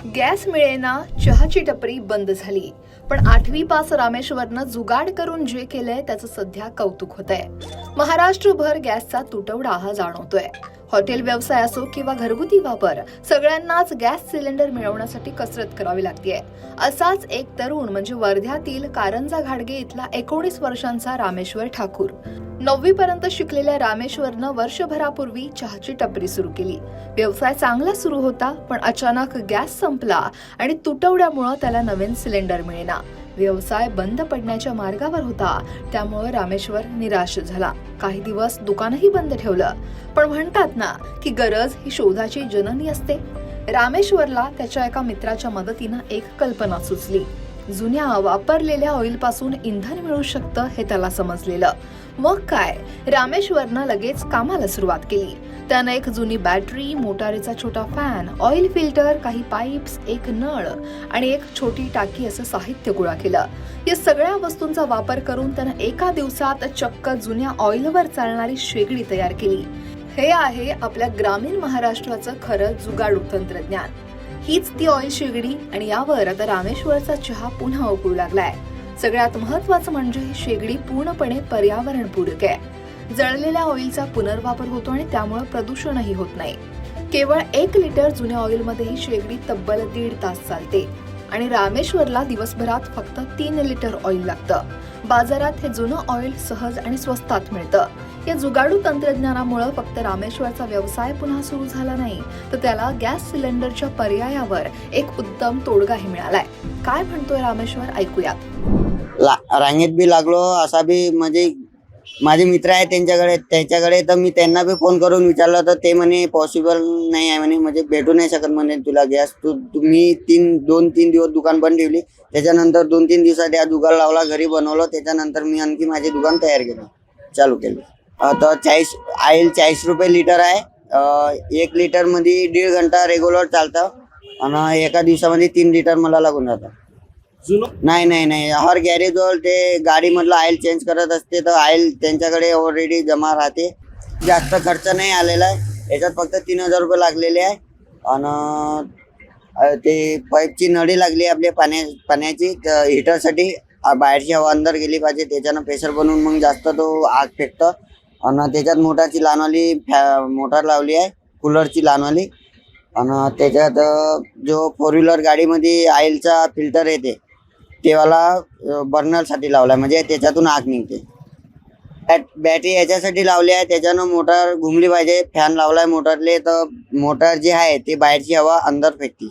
Gas मिळेना, चहाची टपरी बंद झाली. पण 8वी पास रामेश्वरनं जुगाड करून जे केलंय त्याचं सध्या कौतुक होतंय. महाराष्ट्रभर गॅसचा तुटवडा हा जाणवतोय. हॉटेल व्यवसाय असो किंवा घरगुती वापर, सगळ्यांनाच गॅस सिलेंडर मिळवण्यासाठी कसरत करावी लागतेय. असाच एक तरुण म्हणजे वर्ध्यातील कारंजा घाडगे इथला 19 वर्षांचा रामेश्वर ठाकूर. 9वी पर्यंत शिकलेल्या रामेश्वरनं वर्षभरापूर्वी चहाची टपरी सुरू केली. व्यवसाय चांगला सुरू होता, पण अचानक गॅस संपला आणि तुटवड्यामुळे त्याला नवीन सिलेंडर मिळेना. व्यवसाय बंद पडण्याच्या मार्गावर होता, त्यामुळे रामेश्वर निराश झाला. काही दिवस दुकानही बंद ठेवलं. पण म्हणतात ना की गरज ही शोधाची जननी असते. रामेश्वरला त्याच्या एका मित्राच्या मदतीनं एक कल्पना सुचली. जुन्या वापरलेल्या ऑइल पासून इंधन मिळू शकतं हे त्याला समजलेलं. मग काय, रामेश्वरनं लगेच कामाला सुरुवात केली. त्यानं एक जुनी बॅटरी, मोटारीचा छोटा फॅन, ऑइल फिल्टर, काही पाईप्स, एक नळ आणि एक छोटी टाकी असं साहित्य गोळा केलं. या सगळ्या वस्तूंचा वापर करून त्यानं एका दिवसात चक्क जुन्या ऑइलवर चालणारी शेगडी तयार केली. हे आहे आपल्या ग्रामीण महाराष्ट्राचं खरं जुगाडू तंत्रज्ञान. हीच ती ऑइल शेगडी आणि यावर आता रामेश्वरचा चहा पुन्हा उकळू लागलाय. सगळ्यात महत्त्वाचं म्हणजे ही शेगडी पूर्णपणे पर्यावरणपूरक आहे. जळलेल्या ऑइलचा पुनर्वापर होतो आणि त्यामुळे प्रदूषणही होत नाही. केवळ 1 लिटर जुन्या ऑइलमध्ये ही शेगडी तब्बल 1.5 तास चालते आणि रामेश्वरला दिवसभरात फक्त 3 लिटर ऑइल लागतं. बाजारात हे जुनं ऑइल सहज आणि स्वस्तात मिळतं. या जुगाडू तंत्रज्ञानामुळे फक्त रामेश्वरचा व्यवसाय पुन्हा सुरू झाला नाही, तर त्याला गॅस सिलेंडरच्या पर्यायावर एक उत्तम तोडगाही मिळालाय. काय म्हणतोय रामेश्वर, ऐकूयात. रांगेत बी लागलो, असा बी म्हणजे माझे मित्र आहे त्याच्याकडे तर मी त्यांना बी फोन करून विचारलं तर ते म्हणे पॉसिबल नाही आहे म्हणे, म्हणजे भेटू नाही शकत म्हणे तुला गॅस. तुम्ही 2-3 दिवस दुकान बंद ठेवली. त्याच्यानंतर 2-3 दिवसात हा जुगाड लावला, घरी बनवलं. त्याच्यानंतर मी आणखी माझे दुकान तयार केलं, चालू केलं. तर 40 रुपये लिटर आहे. 1 लिटर मध्ये 1.5 घंटा रेग्युलर चालतं आणि एका दिवसामध्ये 3 लिटर मला लागून जातं. नाही, हर गॅरेजवर ते गाडीमधलं ऑइल चेंज करत असते, तर ऑइल त्यांच्याकडे ऑलरेडी जमा राहते. जास्त खर्च नाही आलेला आहे. याच्यात फक्त 3000 रुपये लागलेले आहे. आणि ते पाईपची नळी लागली आपल्या पाण्याची हिटरसाठी. बाहेरची हवा अंदर गेली पाहिजे, त्याच्यानं प्रेशर बनवून मग जास्त तो आग फेकतं. आणि त्याच्यात मोटारची लहानवाली मोटार लावली आहे, कूलरची लहानवाली. आणि त्याच्यात जो 4 व्हीलर गाडीमध्ये ऑइलचा फिल्टर येते तेवाला बर्नरसाठी लावला, म्हणजे त्याच्यातून आग निघते. बॅटरी याच्यासाठी लावली आहे, त्याच्यानं मोटार घुमली पाहिजे. फॅन लावलाय मोटरले, तर मोटार जे आहे ते बाहेरची हवा अंदर फेकते.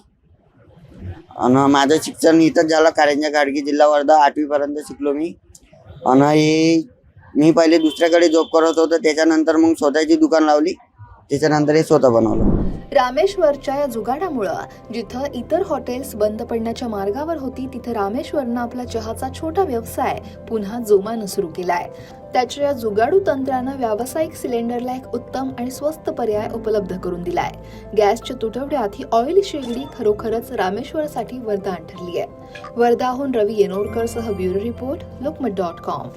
आणि माझं शिक्षण इथंच झालं, कारंजा घाडगे, जिल्हा वर्धा. 8वी पर्यंत शिकलो मी. आणि मी पहिले दुसऱ्याकडे जॉब करत होतो, त्याच्यानंतर मग स्वतःची दुकान लावली. त्याच्यानंतर हे स्वतः बनवलं. रामेश्वरच्या या जुगाडामुळं जिथं इतर हॉटेल्स बंद पडण्याच्या मार्गावर होती, तिथं रामेश्वरनं आपला चहाचा छोटा व्यवसाय पुन्हा जोमानं सुरू केलाय. त्याच्या या जुगाडू तंत्रानं व्यावसायिक सिलेंडरला एक उत्तम आणि स्वस्त पर्याय उपलब्ध करून दिलाय. गॅसच्या तुटवड्यात ही ऑइल शेगडी खरोखरच रामेश्वरसाठी वरदान ठरली आहे. वर्धाहून रवी येनोरकर सह ब्युरो रिपोर्ट, लोकमत.com.